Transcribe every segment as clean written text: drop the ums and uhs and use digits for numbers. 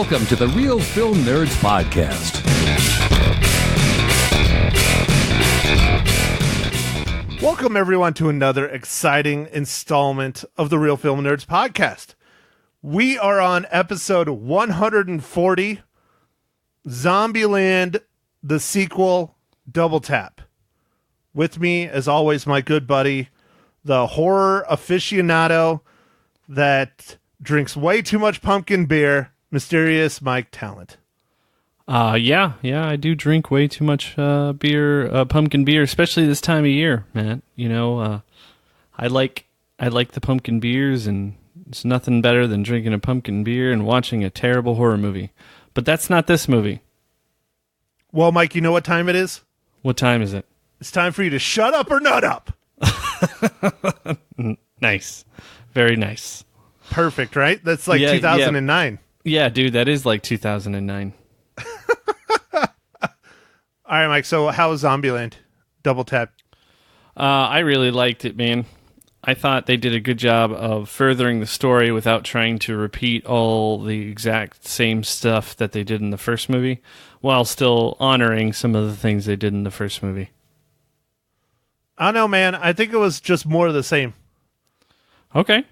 Welcome to the Real Film Nerds Podcast. Welcome, everyone, to another exciting installment of the Real Film Nerds Podcast. We are on episode 140, Zombieland, the sequel, Double Tap. With me, as always, my good buddy, the horror aficionado that drinks way too much pumpkin beer, Mysterious Mike Talent. Yeah, I do drink way too much pumpkin beer, especially this time of year, man. You know, I like the pumpkin beers, and it's nothing better than drinking a pumpkin beer and watching a terrible horror movie. But that's not this movie. Well, Mike, you know what time it is? What time is it? It's time for you to shut up or nut up. Nice. Very nice. Perfect, right? That's like 2009. Yeah, dude, that is like 2009. All right, Mike, so how was Zombieland? Double Tap. I really liked it, man. I thought they did a good job of furthering the story without trying to repeat all the exact same stuff that they did in the first movie, while still honoring some of the things they did in the first movie. I don't know, man. I think it was just more of the same. Okay.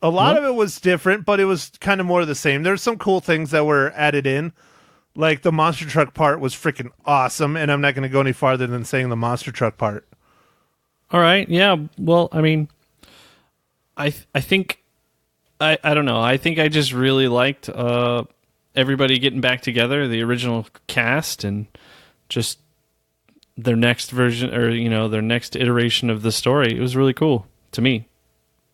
A lot of it was different, but it was kind of more of the same. There's some cool things that were added in. Like the monster truck part was freaking awesome, and I'm not going to go any farther than saying the monster truck part. All right. Yeah. Well, I mean, I think I don't know. I think I just really liked everybody getting back together, the original cast, and just their next version, or their next iteration of the story. It was really cool to me.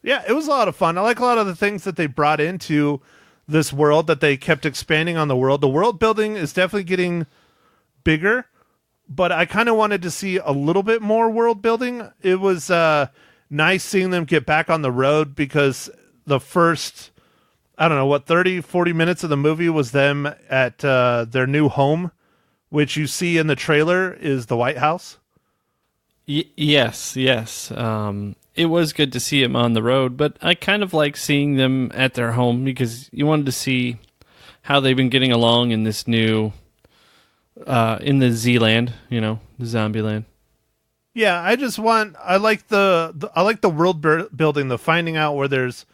Yeah, it was a lot of fun. I like a lot of the things that they brought into this world, that they kept expanding on the world. The world building is definitely getting bigger, but I kind of wanted to see a little bit more world building. It was nice seeing them get back on the road, because the first, 30, 40 minutes of the movie was them at their new home, which you see in the trailer is the White House. Yes. It was good to see them on the road, but I kind of like seeing them at their home, because you wanted to see how they've been getting along in this new, in the Z-land, the Zombieland. Yeah, I like the world building, the finding out where there's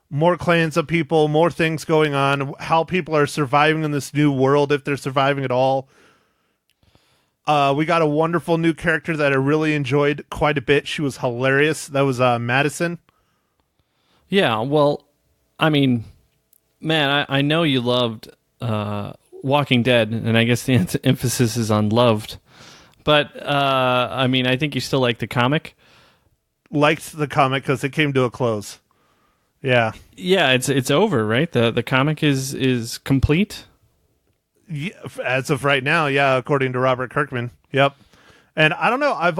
more clans of people, more things going on, how people are surviving in this new world, if they're surviving at all. We got a wonderful new character that I really enjoyed quite a bit. She was hilarious. That was Madison. Yeah, well, I mean, man, I know you loved Walking Dead, and I guess the emphasis is on loved. But, I mean, I think you still like the comic. Liked the comic because it came to a close. Yeah. Yeah, it's over, right? The comic is complete. Yeah, as of right now, yeah, according to Robert Kirkman. Yep. And I don't know, have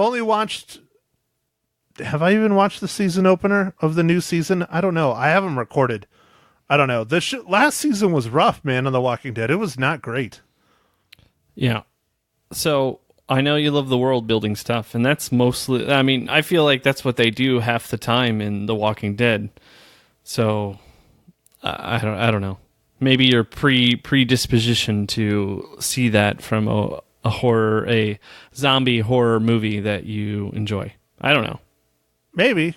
I even watched the season opener of the new season? I don't know. I haven't recorded. I don't know. Last season was rough, man, on The Walking Dead. It was not great. Yeah. So I know you love the world building stuff, and that's mostly, I mean, I feel like that's what they do half the time in The Walking Dead. So I don't know. Maybe you're predisposition to see that from a zombie horror movie that you enjoy. I don't know. Maybe.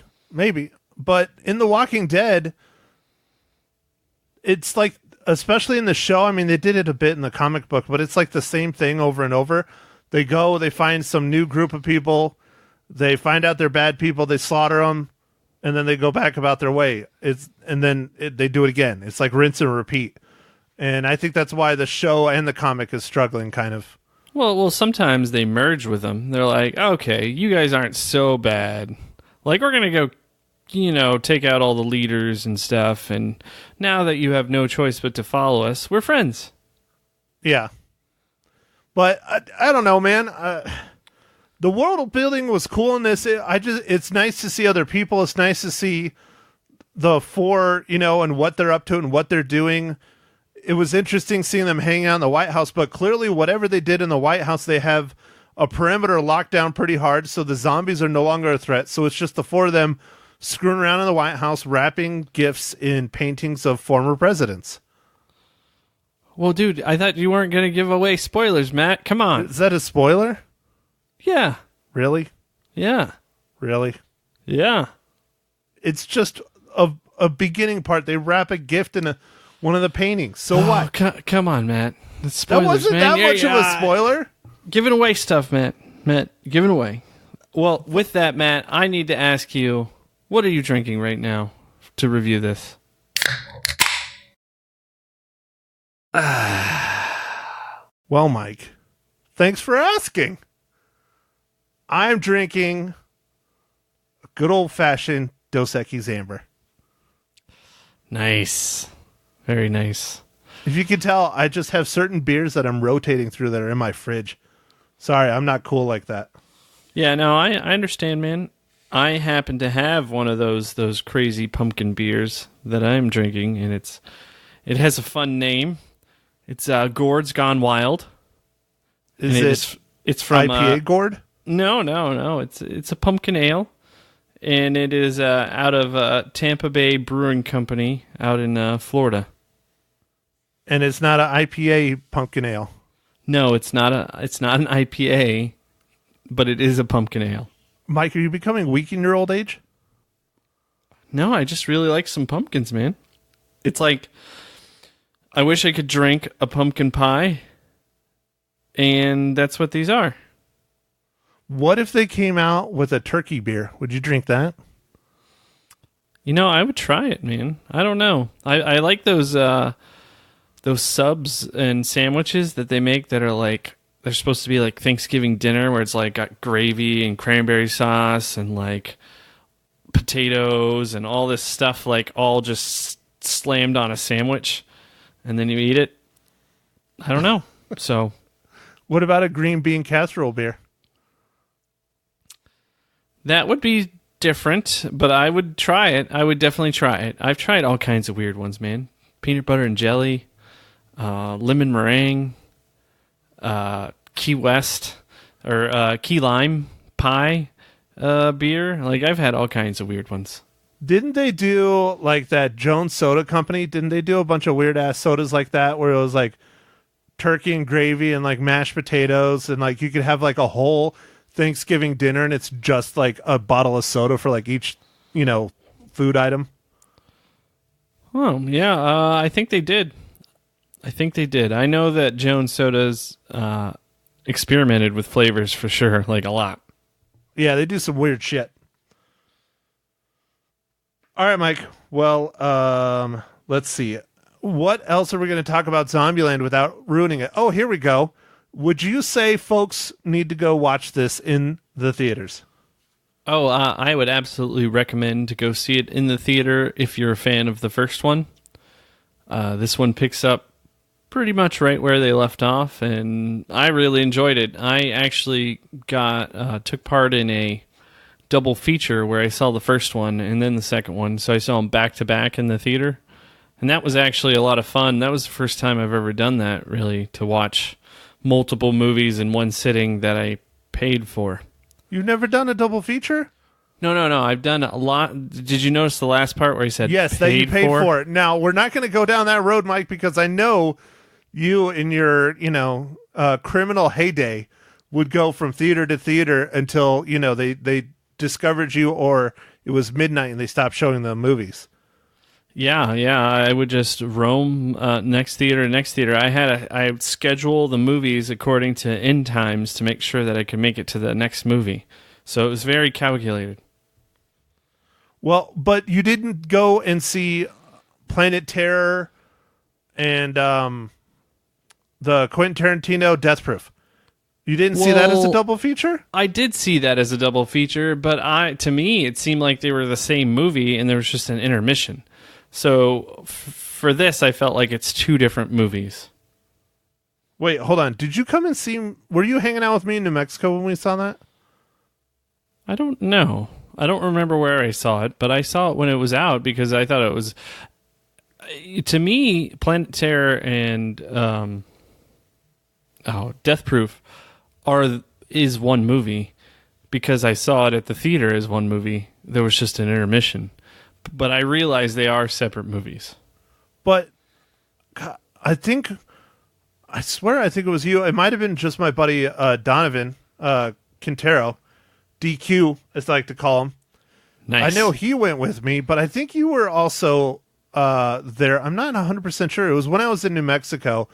But in The Walking Dead, it's like, especially in the show, I mean, they did it a bit in the comic book, but it's like the same thing over and over. They go, they find some new group of people, they find out they're bad people, they slaughter them, and then they go back about their way. They do it again. It's like rinse and repeat. And I think that's why the show and the comic is struggling, kind of. Well, sometimes they merge with them. They're like, okay, you guys aren't so bad. Like, we're going to go, take out all the leaders and stuff. And now that you have no choice but to follow us, we're friends. Yeah. But I don't know, man. The world building was cool in this. It's nice to see other people. It's nice to see the four, and what they're up to and what they're doing. It was interesting seeing them hang out in the White House, but clearly whatever they did in the White House, they have a perimeter locked down pretty hard, so the zombies are no longer a threat. So it's just the four of them screwing around in the White House, wrapping gifts in paintings of former presidents. Well, dude, I thought you weren't going to give away spoilers, Matt. Come on. Is that a spoiler? Yeah. Really? Yeah. Really? Yeah. It's just a beginning part. They wrap a gift in one of the paintings. So what? Come on, Matt. That's spoilers, That wasn't man. that much of a spoiler. Giving away stuff, Matt. Matt, giving away. Well, with that, Matt, I need to ask you, what are you drinking right now to review this? Well, Mike, thanks for asking. I'm drinking a good old-fashioned Dos Equis Amber. Nice. Very nice. If you can tell, I just have certain beers that I'm rotating through that are in my fridge. Sorry, I'm not cool like that. Yeah, no, I understand, man. I happen to have one of those crazy pumpkin beers that I'm drinking, and it has a fun name. It's Gourd's Gone Wild. It's from IPA Gourd? No. It's a pumpkin ale, and it is out of Tampa Bay Brewing Company out in Florida. And it's not an IPA pumpkin ale. No, it's not an IPA, but it is a pumpkin ale. Mike, are you becoming weak in your old age? No, I just really like some pumpkins, man. It's like I wish I could drink a pumpkin pie, and that's what these are. What if they came out with a turkey beer? Would you drink that? You know, I would try it, man. I don't know. I like those subs and sandwiches that they make that are like, they're supposed to be like Thanksgiving dinner, where it's like got gravy and cranberry sauce and like potatoes and all this stuff, like all just slammed on a sandwich, and then you eat it. I don't know. So, what about a green bean casserole beer? That would be different, but I would try it. I would definitely try it. I've tried all kinds of weird ones, man. Peanut butter and jelly, lemon meringue, Key West, or Key Lime pie beer. Like, I've had all kinds of weird ones. Didn't they do, like, that Jones Soda Company? Didn't they do a bunch of weird-ass sodas like that, where it was, like, turkey and gravy and, like, mashed potatoes, and, like, you could have, like, a whole Thanksgiving dinner, and it's just, like, a bottle of soda for, like, each, food item? Oh, yeah, I think they did. I know that Jones Soda's experimented with flavors for sure, like, a lot. Yeah, they do some weird shit. All right, Mike. Well, let's see. What else are we going to talk about Zombieland without ruining it? Oh, here we go. Would you say folks need to go watch this in the theaters? Oh, I would absolutely recommend to go see it in the theater if you're a fan of the first one. This one picks up pretty much right where they left off, and I really enjoyed it. I actually took part in a double feature where I saw the first one and then the second one, so I saw them back to back in the theater, and that was actually a lot of fun. That was the first time I've ever done that, really, to watch multiple movies in one sitting that I paid for. You've never done a double feature? No. I've done a lot. Did you notice the last part where he said yes, that you paid for it? Now, we're not going to go down that road, Mike, because I know you in your, criminal heyday would go from theater to theater until, they discovered you, or it was midnight and they stopped showing the movies. Yeah, I would just roam next theater. I would schedule the movies according to end times to make sure that I could make it to the next movie. So it was very calculated. Well, but you didn't go and see Planet Terror and the Quentin Tarantino Death Proof. You didn't see that as a double feature? I did see that as a double feature, but to me, it seemed like they were the same movie and there was just an intermission. So for this, I felt like it's two different movies. Wait, hold on. Did you come and see... Were you hanging out with me in New Mexico when we saw that? I don't know. I don't remember where I saw it, but I saw it when it was out because I thought it was... To me, Planet Terror and Death Proof is one movie because I saw it at the theater as one movie. There was just an intermission. But I realize they are separate movies. But I think I swear, I think it was you. It might have been just my buddy Donovan Quintero, DQ, as I like to call him. Nice. I know he went with me, but I think you were also there. I'm not 100% sure. It was when I was in New Mexico,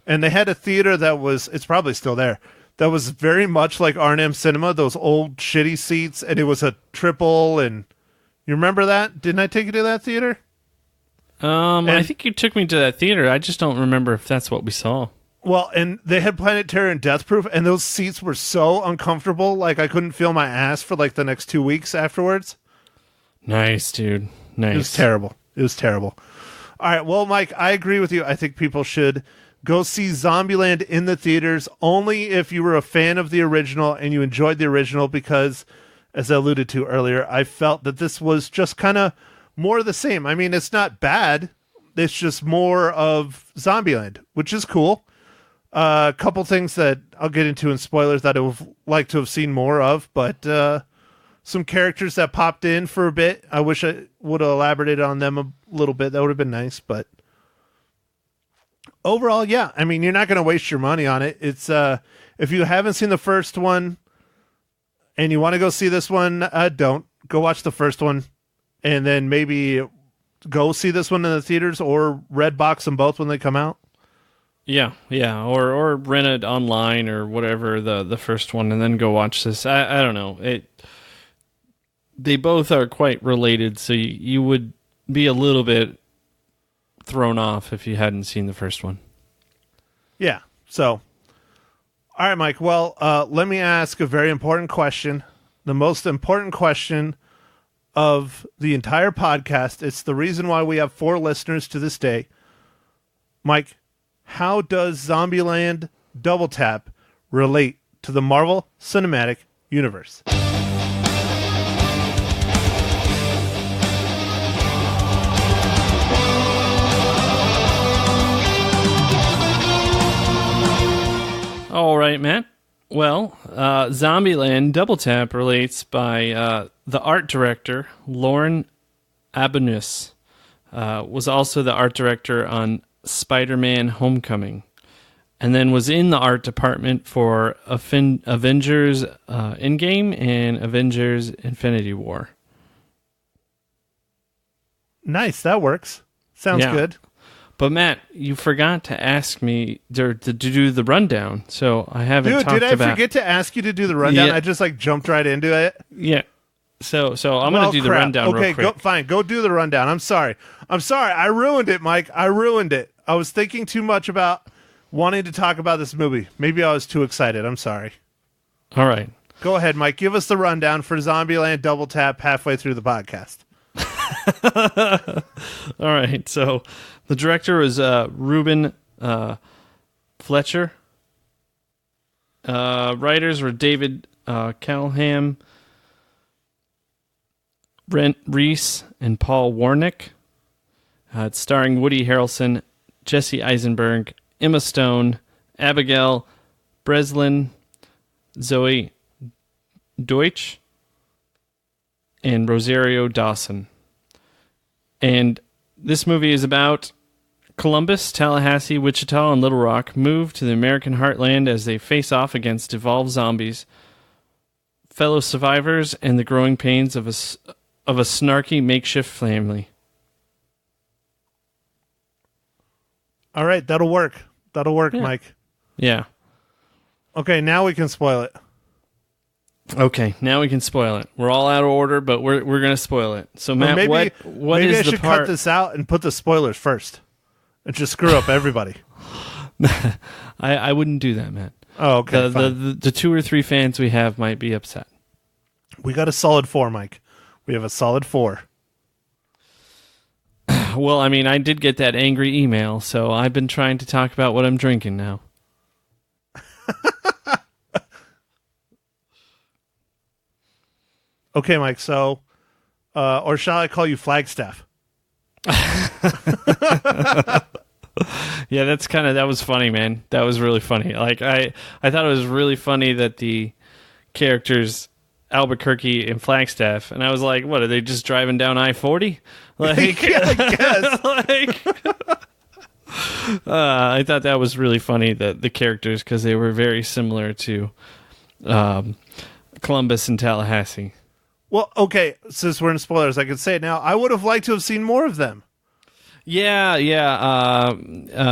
and they had a theater that was, it's probably still there, that was very much like R&M Cinema, those old shitty seats, and it was a triple, and you remember that? Didn't I take you to that theater? I think you took me to that theater. I just don't remember if that's what we saw. Well, and they had Planet Terror and Death Proof, and those seats were so uncomfortable, like I couldn't feel my ass for like the next 2 weeks afterwards. Nice, dude. Nice. It was terrible. It was terrible. All right, well, Mike, I agree with you. I think people should go see Zombieland in the theaters only if you were a fan of the original and you enjoyed the original, because, as I alluded to earlier, I felt that this was just kind of more of the same. I mean, it's not bad. It's just more of Zombieland, which is cool. A couple things that I'll get into in spoilers that I would like to have seen more of, but some characters that popped in for a bit. I wish I would have elaborated on them a little bit. That would have been nice, but overall, yeah. I mean, you're not going to waste your money on it. It's if you haven't seen the first one and you want to go see this one, don't. Go watch the first one and then maybe go see this one in the theaters or Redbox them both when they come out. Yeah, or rent it online or whatever, the first one, and then go watch this. I don't know. They both are quite related, so you would be a little bit thrown off if you hadn't seen the first one. Yeah, so, all right, Mike, well, let me ask a very important question, the most important question of the entire podcast. It's the reason why we have 4 listeners to this day. Mike, how does Zombieland Double Tap relate to the Marvel Cinematic Universe? All right, Matt. Well, Zombieland Double Tap relates by the art director, Lauren Abanus, was also the art director on Spider-Man Homecoming, and then was in the art department for Avengers Endgame and Avengers Infinity War. Nice, that works. Sounds good. But Matt, you forgot to ask me to do the rundown, so I haven't talked about... Dude, did I forget to ask you to do the rundown? Yeah. I just jumped right into it. Yeah. So I'm going to do the rundown real quick. Okay, fine. Go do the rundown. I'm sorry. I ruined it, Mike. I ruined it. I was thinking too much about wanting to talk about this movie. Maybe I was too excited. I'm sorry. All right. Go ahead, Mike. Give us the rundown for Zombieland Double Tap halfway through the podcast. All right. So the director was Ruben Fletcher. Writers were David Callahan, Brent Reese, and Paul Warnick. It's starring Woody Harrelson, Jesse Eisenberg, Emma Stone, Abigail Breslin, Zoe Deutsch, and Rosario Dawson. And this movie is about Columbus, Tallahassee, Wichita, and Little Rock move to the American heartland as they face off against evolved zombies, fellow survivors, and the growing pains of a snarky makeshift family. All right, that'll work. That'll work, Yeah. Mike. Yeah. Okay, now we can spoil it. Okay, now we can spoil it. We're all out of order, but we're going to spoil it. So, Matt, maybe, what maybe is I the should part... cut this out and put the spoilers first and just screw up everybody. I wouldn't do that, Matt. Oh, okay. The 2 or 3 fans we have might be upset. We got a solid 4, Mike. We have a solid 4. Well, I mean, I did get that angry email, so I've been trying to talk about what I'm drinking now. Okay, Mike, so, or shall I call you Flagstaff? Yeah, that was funny, man. That was really funny. Like, I thought it was really funny that the characters Albuquerque and Flagstaff, and I was like, what, are they just driving down I-40? Like, yeah, I guess. I thought that was really funny, the characters, because they were very similar to Columbus and Tallahassee. Well, okay, since we're in spoilers, I can say it now. I would have liked to have seen more of them. Yeah.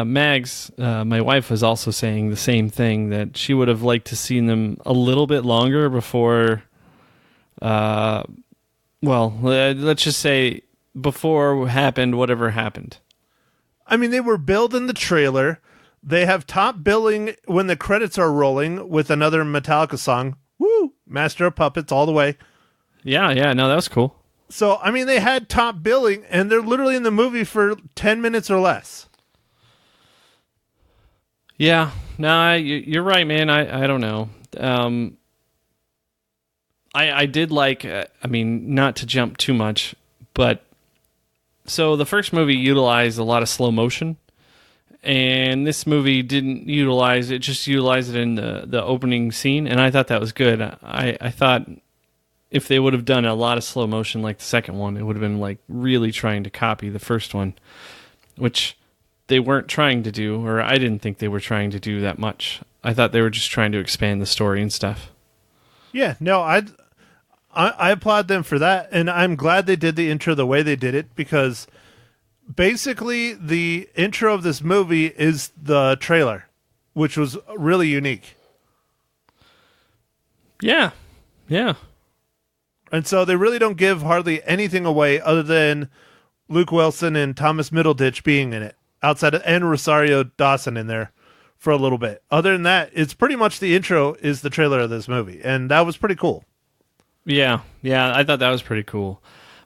Mags, my wife, was also saying the same thing, that she would have liked to seen them a little bit longer before. Let's just say before happened whatever happened. I mean, they were billed in the trailer. They have top billing when the credits are rolling with another Metallica song. Woo! Master of Puppets all the way. Yeah, no, that was cool. So, I mean, they had top billing, and they're literally in the movie for 10 minutes or less. Yeah, no, you're right, man. I don't know. I did like, not to jump too much, but so the first movie utilized a lot of slow motion, and this movie didn't utilize it, just utilized it in the opening scene, and I thought that was good. I thought if they would have done a lot of slow motion like the second one, it would have been like really trying to copy the first one, which they weren't trying to do, or I didn't think they were trying to do that much. I thought they were just trying to expand the story and stuff. Yeah, no, I applaud them for that, and I'm glad they did the intro the way they did it, because basically the intro of this movie is the trailer, which was really unique. Yeah. And so they really don't give hardly anything away other than Luke Wilson and Thomas Middleditch being in it, and Rosario Dawson in there for a little bit. Other than that, it's pretty much the intro is the trailer of this movie, and that was pretty cool. Yeah, I thought that was pretty cool.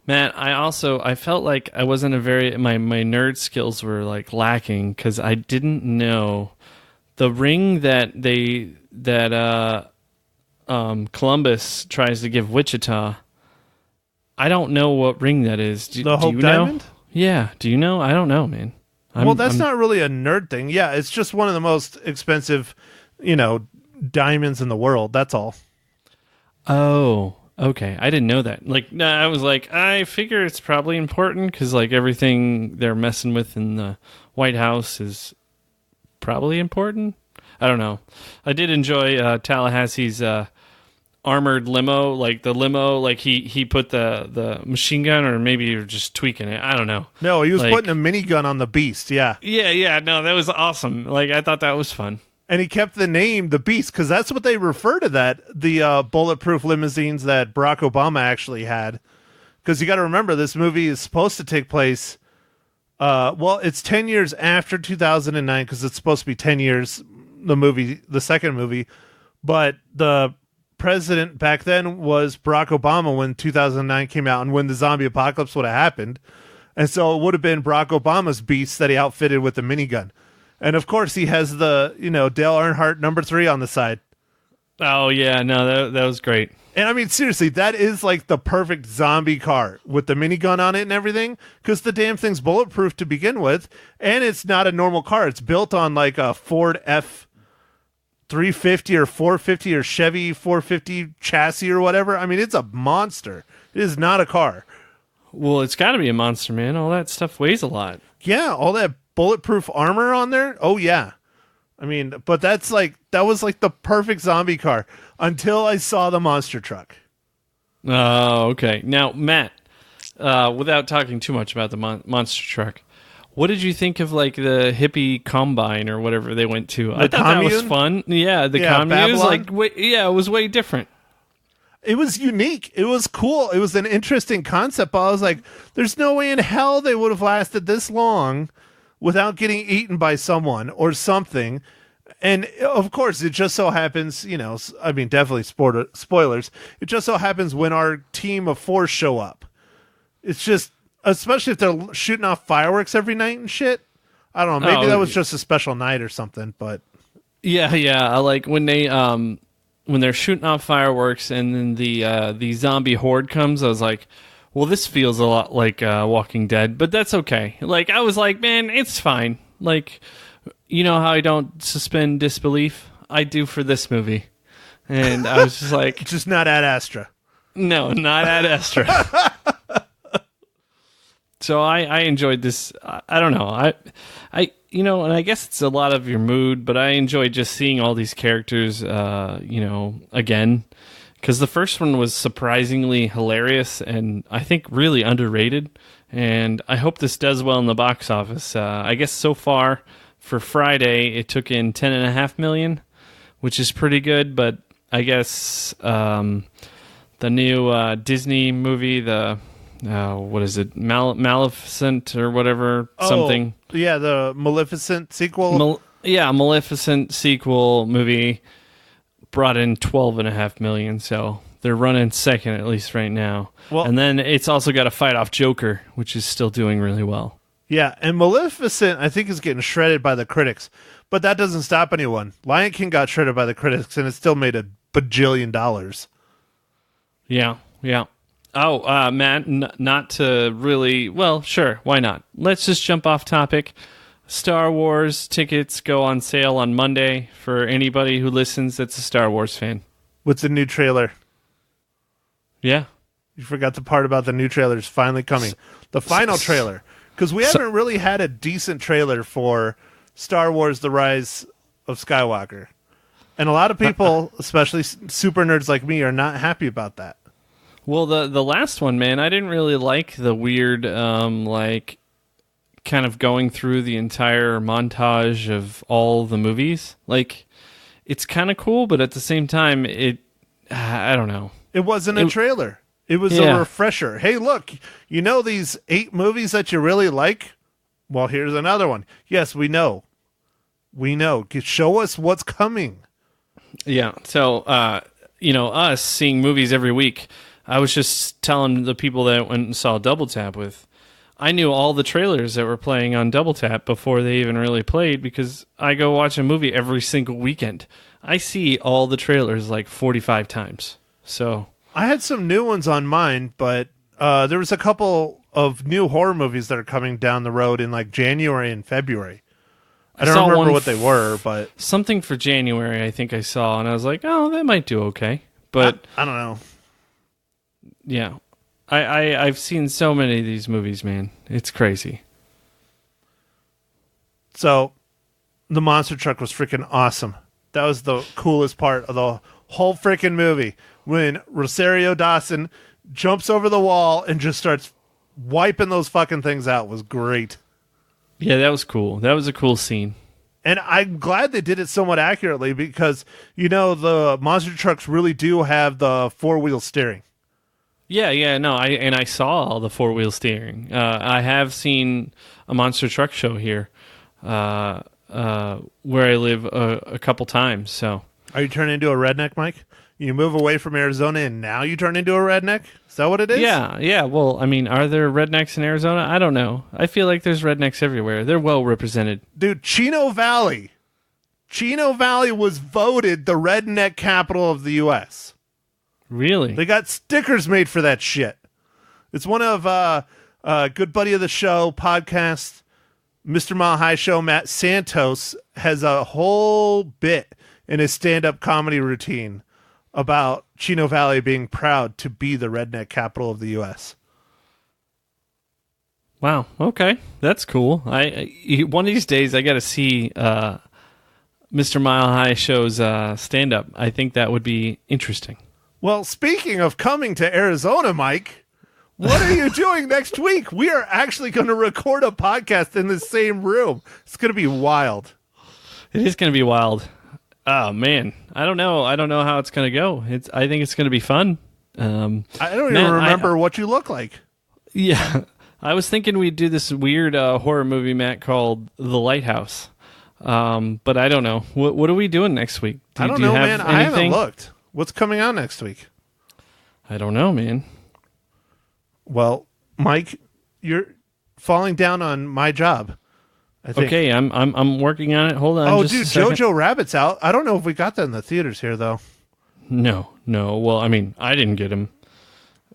Matt, I felt like I wasn't my nerd skills were like lacking, because I didn't know the ring that Columbus tries to give Wichita. I don't know what ring that is. The Hope you Diamond? know? Yeah, do you know? I don't know, man. That's not really a nerd thing. Yeah, it's just one of the most expensive, diamonds in the world. That's all. Oh, okay. I didn't know that. I was like, I figure it's probably important, because everything they're messing with in the White House is probably important. I don't know. I did enjoy Tallahassee's armored limo, the limo, he put the machine gun, or maybe you're just tweaking it. I don't know. No, he was putting a minigun on the Beast. Yeah. Yeah. No, that was awesome. I thought that was fun. And he kept the name the Beast, because that's what they refer to the bulletproof limousines that Barack Obama actually had. Because you got to remember, this movie is supposed to take place. It's 10 years after 2009, because it's supposed to be 10 years. The second movie, but the president back then was Barack Obama when 2009 came out, and when the zombie apocalypse would have happened, and so it would have been Barack Obama's Beast that he outfitted with the minigun, and of course he has the Dale Earnhardt number 3 on the side. Oh yeah, no, that was great. And I mean, seriously, that is the perfect zombie car with the minigun on it and everything, because the damn thing's bulletproof to begin with, and it's not a normal car. It's built on a Ford F-350 or 450 or Chevy 450 chassis or whatever. I mean, it's a monster. It is not a car. Well, it's got to be a monster, man. All that stuff weighs a lot. Yeah, all that bulletproof armor on there. Oh, yeah. I mean, but that was the perfect zombie car until I saw the monster truck. Oh, okay. Now, Matt, without talking too much about the monster truck, what did you think of the hippie combine or whatever they went to? I thought that was fun. Yeah, the commune was it was way different. It was unique. It was cool. It was an interesting concept. But I was like, there's no way in hell they would have lasted this long without getting eaten by someone or something. And of course, it just so happens, definitely spoilers. It just so happens when our team of 4 show up. It's just, especially if they're shooting off fireworks every night and shit. I don't know. Maybe that was just a special night or something, but. Yeah. When they're shooting off fireworks and then the zombie horde comes, I was like, well, this feels a lot like Walking Dead, but that's okay. I was like, man, it's fine. You know how I don't suspend disbelief? I do for this movie. And I was just like... just not Ad Astra. No, not Ad Astra. So I enjoyed this. I don't know. And I guess it's a lot of your mood, but I enjoyed just seeing all these characters, again, because the first one was surprisingly hilarious and I think really underrated. And I hope this does well in the box office. I guess so far for Friday, it took in $10.5 million, which is pretty good. But I guess the new Disney movie, what is it? Maleficent or whatever, something. Yeah, the Maleficent sequel. Maleficent sequel movie brought in $12.5 million. So they're running second, at least right now. Well, and then it's also got to fight off Joker, which is still doing really well. Yeah, and Maleficent, I think, is getting shredded by the critics. But that doesn't stop anyone. Lion King got shredded by the critics, and it still made $1 bajillion. Yeah. Oh, Matt, not to really... Well, sure, why not? Let's just jump off topic. Star Wars tickets go on sale on Monday for anybody who listens that's a Star Wars fan. What's the new trailer? Yeah. You forgot the part about the new trailer's finally coming. The final trailer. Because we haven't really had a decent trailer for Star Wars The Rise of Skywalker. And a lot of people, especially super nerds like me, are not happy about that. Well, the last one, man, I didn't really like the weird, kind of going through the entire montage of all the movies. Like, it's kind of cool, but at the same time, I don't know. It wasn't a trailer. It was a refresher. Hey, look, you know these 8 movies that you really like? Well, here's another one. Yes, we know. Show us what's coming. Yeah, so, us seeing movies every week, I was just telling the people that went and saw Double Tap with, I knew all the trailers that were playing on Double Tap before they even really played because I go watch a movie every single weekend. I see all the trailers like 45 times. So I had some new ones on mine, but there was a couple of new horror movies that are coming down the road in like January and February. I don't remember what they were, but something for January I think I saw, and I was like, oh, that might do okay. But I don't know. Yeah. I've seen so many of these movies, man. It's crazy. So, the monster truck was freaking awesome. That was the coolest part of the whole freaking movie. When Rosario Dawson jumps over the wall and just starts wiping those fucking things out was great. Yeah, that was cool. That was a cool scene. And I'm glad they did it somewhat accurately because, the monster trucks really do have the 4-wheel steering. Yeah, no, I saw the 4-wheel steering. I have seen a monster truck show here, where I live a couple times. So, are you turning into a redneck, Mike? You move away from Arizona and now you turn into a redneck? Is that what it is? Yeah. Well, I mean, are there rednecks in Arizona? I don't know. I feel like there's rednecks everywhere. They're well represented. Dude, Chino Valley was voted the redneck capital of the U.S. Really? They got stickers made for that shit. It's one of good buddy of the show podcast, Mr. Mile High Show, Matt Santos, has a whole bit in his stand-up comedy routine about Chino Valley being proud to be the redneck capital of the U.S. Wow. Okay, that's cool. One of these days I got to see Mr. Mile High Show's stand-up. I think that would be interesting. Well, speaking of coming to Arizona, Mike, what are you doing next week? We are actually going to record a podcast in the same room. It's going to be wild. It is going to be wild. Oh, man. I don't know how it's going to go. I think it's going to be fun. I don't even remember what you look like. Yeah. I was thinking we'd do this weird horror movie, Matt, called The Lighthouse. But I don't know. What are we doing next week? I don't know, man. I haven't looked. What's coming out next week? I don't know, man. Well, Mike, you're falling down on my job. I think. Okay, I'm working on it. Hold on. Oh, dude, Jojo Rabbit's out. I don't know if we got that in the theaters here, though. No. Well, I mean, I didn't get him,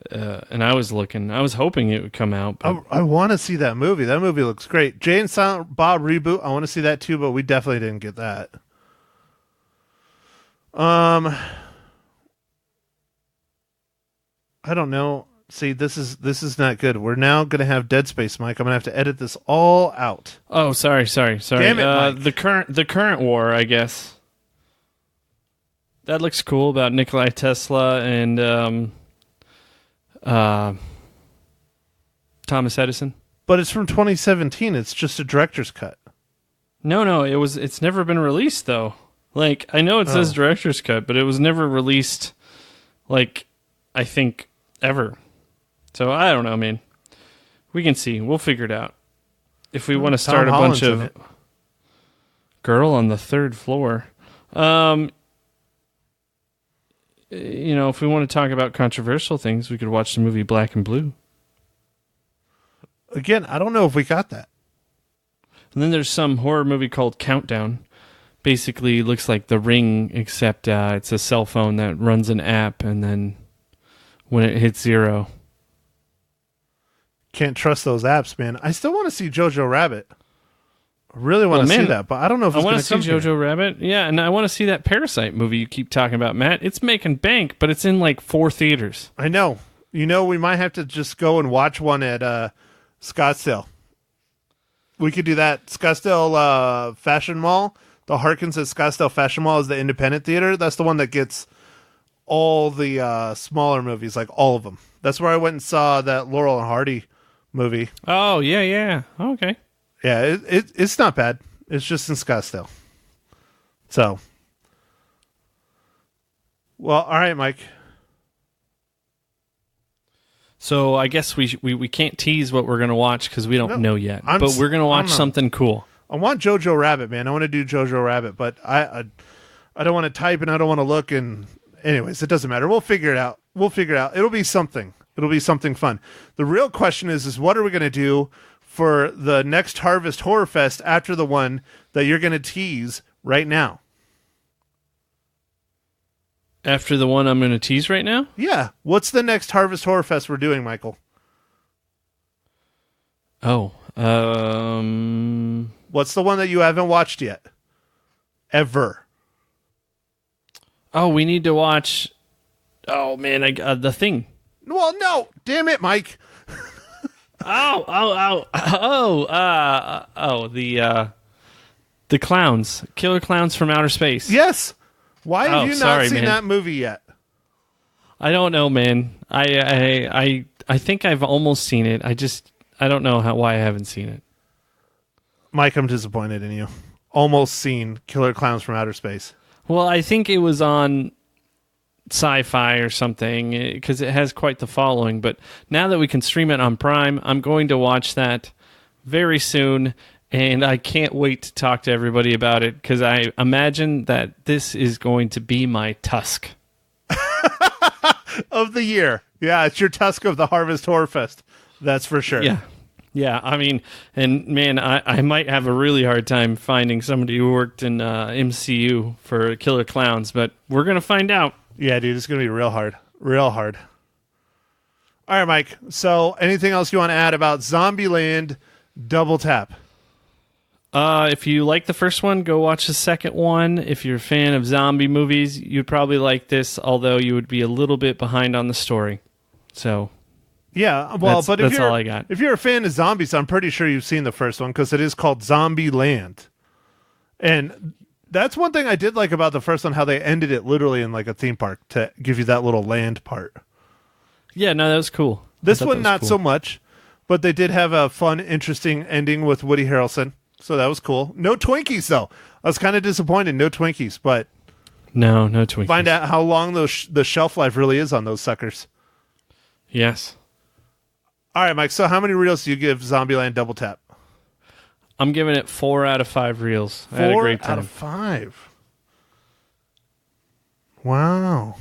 and I was looking. I was hoping it would come out. But I want to see that movie. That movie looks great. Jay and Silent Bob reboot. I want to see that too, but we definitely didn't get that. I don't know. See, this is not good. We're now going to have Dead Space, Mike. I'm going to have to edit this all out. Oh, sorry. Damn it, Mike. The current war, I guess. That looks cool about Nikola Tesla and Thomas Edison. But it's from 2017. It's just a director's cut. No, it's never been released though. Like, I know it says director's cut, but it was never released, like, I think, ever. So I don't know, man. We can see. We'll figure it out. If we want to start a bunch of Girl on the Third Floor. If we want to talk about controversial things, we could watch the movie Black and Blue. Again, I don't know if we got that. And then there's some horror movie called Countdown. Basically, looks like The Ring, except it's a cell phone that runs an app, and then when it hits 0. Can't trust those apps, man. I still want to see Jojo Rabbit. I really want to see that, but I don't know if it's going to come. I want to see Jojo Rabbit. Yeah, and I want to see that Parasite movie you keep talking about, Matt. It's making bank, but it's in like 4 theaters. I know. We might have to just go and watch one at Scottsdale. We could do that. Scottsdale Fashion Mall. The Harkins at Scottsdale Fashion Mall is the independent theater. That's the one that gets all the smaller movies, like all of them. That's where I went and saw that Laurel and Hardy movie. Oh, yeah. Okay. Yeah, it's not bad. It's just in Scottsdale. So, well, all right, Mike. So I guess we can't tease what we're going to watch because we don't know yet. But we're going to watch something cool. I want Jojo Rabbit, man. I want to do Jojo Rabbit, but I don't want to type and I don't want to look. And anyways, it doesn't matter. We'll figure it out. It'll be something. It'll be something fun. The real question is what are we going to do for the next Harvest Horror Fest after the one that you're going to tease right now? After the one I'm going to tease right now? Yeah. What's the next Harvest Horror Fest we're doing, Michael? Oh. What's the one that you haven't watched yet? Ever. Oh, we need to watch... Oh, man, The Thing. Well, no. Damn it, Mike. The clowns. Killer Clowns from Outer Space. Yes. Why have you not seen that movie yet? I don't know, man. I think I've almost seen it. I don't know why I haven't seen it. Mike, I'm disappointed in you. Almost seen Killer Clowns from Outer Space. Well, I think it was on Sci-Fi or something because it has quite the following. But now that we can stream it on Prime, I'm going to watch that very soon. And I can't wait to talk to everybody about it because I imagine that this is going to be my Tusk of the year. Yeah, it's your Tusk of the Harvest Horror Fest. That's for sure. Yeah. I mean, and man, I might have a really hard time finding somebody who worked in MCU for Killer Clowns, but we're going to find out. Yeah, dude, it's going to be real hard. Real hard. All right, Mike. So anything else you want to add about Zombieland Double Tap? If you like the first one, go watch the second one. If you're a fan of zombie movies, you'd probably like this, although you would be a little bit behind on the story. So, yeah, well, but that's all I got. If you're a fan of zombies, I'm pretty sure you've seen the first one because it is called Zombieland. And that's one thing I did like about the first one, how they ended it literally in like a theme park to give you that little land part. Yeah, no, that was cool. This one, not so much, but they did have a fun, interesting ending with Woody Harrelson. So that was cool. No Twinkies, though. I was kind of disappointed. No Twinkies, but... No Twinkies. Find out how long the shelf life really is on those suckers. Yes. All right, Mike. So how many reels do you give Zombieland Double Tap? I'm giving it 4 out of 5 reels. I had a great time. 4 out of 5. Wow.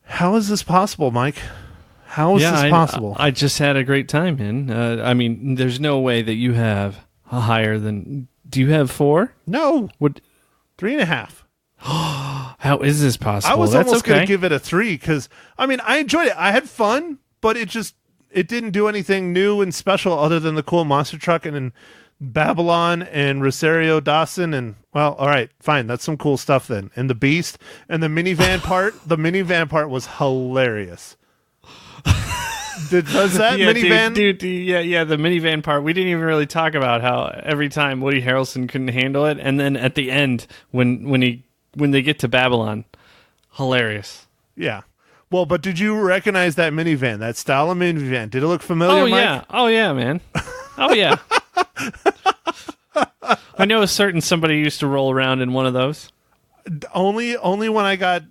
How is this possible, Mike? How is this possible? I just had a great time, man. I mean, there's no way that you have a higher than... Do you have 4? No. What? 3.5. How is this possible? I was almost going to give it a 3 because, I mean, I enjoyed it. I had fun, but it didn't do anything new and special other than the cool monster truck and Babylon and Rosario Dawson and, well, all right, fine. That's some cool stuff then. And the Beast and the minivan part. The minivan part was hilarious. Does that Yeah, minivan? dude, yeah, the minivan part. We didn't even really talk about how every time Woody Harrelson couldn't handle it, and then at the end when they get to Babylon, hilarious. Yeah. Well, but did you recognize that minivan, that style of minivan? Did it look familiar, Mike? Oh yeah, man. Oh yeah. I know a certain somebody used to roll around in one of those. Only when I got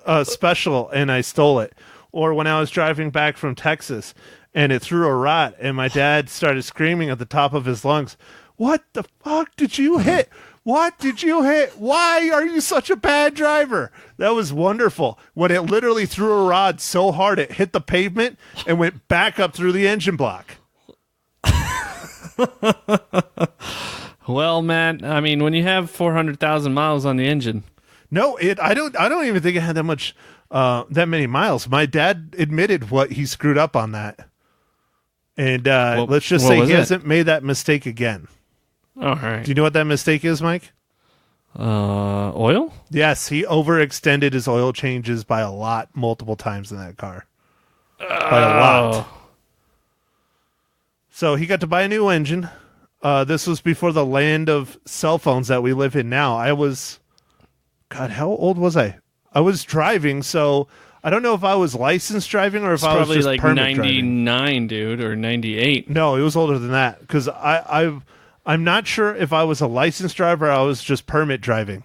a special and I stole it, or when I was driving back from Texas and it threw a rot, and my dad started screaming at the top of his lungs, "What the fuck did you hit? What did you hit? Why are you such a bad driver?" That was wonderful. When it literally threw a rod so hard it hit the pavement and went back up through the engine block. Well, Matt, I mean, when you have 400,000 miles on the engine. No, I don't even think it had that much, that many miles. My dad admitted what he screwed up on that. And let's just say he hasn't made that mistake again. All right. Do you know what that mistake is, Mike? Oil? Yes, he overextended his oil changes by a lot, multiple times in that car. By a lot. So he got to buy a new engine. This was before the land of cell phones that we live in now. God, how old was I? I was driving, so I don't know if I was licensed driving or if I was just like permit 99, driving. dude, or 98. No, it was older than that, because I'm not sure if I was a licensed driver or I was just permit driving.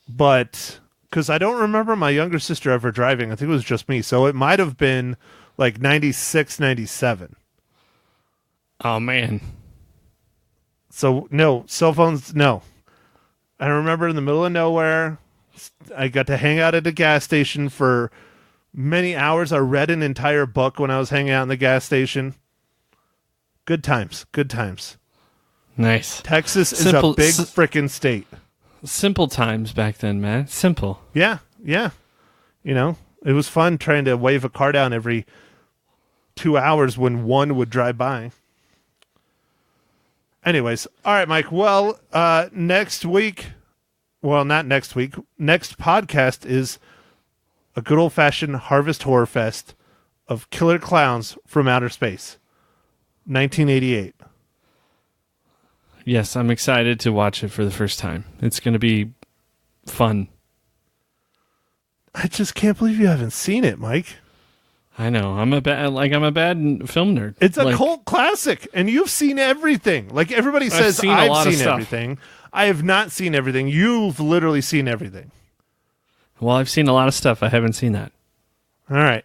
But, because I don't remember my younger sister ever driving. I think it was just me. So it might have been like 96, 97. Oh, man. So, no, cell phones, no. I remember in the middle of nowhere, I got to hang out at a gas station for many hours. I read an entire book when I was hanging out in the gas station. Good times, good times. Nice. Texas is a big frickin' state. Simple times back then, man. Simple. Yeah. You know, it was fun trying to wave a car down every 2 hours when one would drive by. Anyways, all right, Mike. Well, next week, well, not next week, next podcast is a good old-fashioned Harvest Horror Fest of Killer Clowns from Outer Space, 1988. Yes, I'm excited to watch it for the first time. It's going to be fun. I just can't believe you haven't seen it, Mike. I know. I'm a bad film nerd. It's a cult classic, and you've seen everything. Like everybody says, I've seen everything. I have not seen everything. You've literally seen everything. Well, I've seen a lot of stuff. I haven't seen that. All right.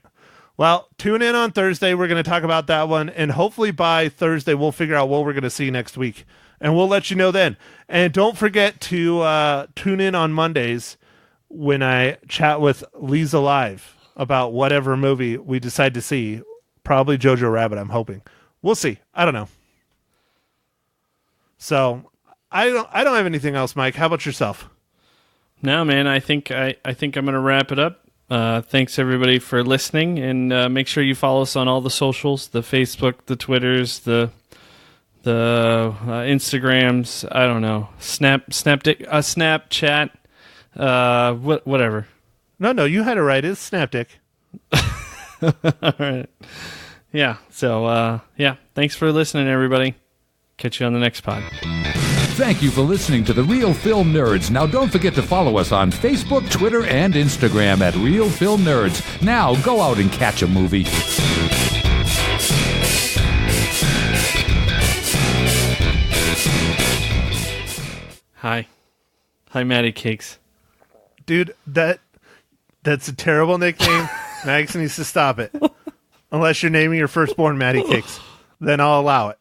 Well, tune in on Thursday. We're going to talk about that one, and hopefully by Thursday we'll figure out what we're going to see next week, and we'll let you know then. And don't forget to tune in on Mondays when I chat with Lisa Live about whatever movie we decide to see. Probably Jojo Rabbit, I'm hoping. We'll see. I don't know. So I don't have anything else, Mike. How about yourself? No, man, I think I'm going to wrap it up. Thanks everybody for listening, and make sure you follow us on all the socials, the Facebook, the Twitters, the Instagrams, I don't know, Snapchat, whatever. No, you had it right. It's Snapdick. All right. Yeah. So, thanks for listening, everybody. Catch you on the next pod. Thank you for listening to The Real Film Nerds. Now, don't forget to follow us on Facebook, Twitter, and Instagram at Real Film Nerds. Now, go out and catch a movie. Hi, Matty Cakes. Dude, that's a terrible nickname. Max needs to stop it. Unless you're naming your firstborn Matty Cakes. Then I'll allow it.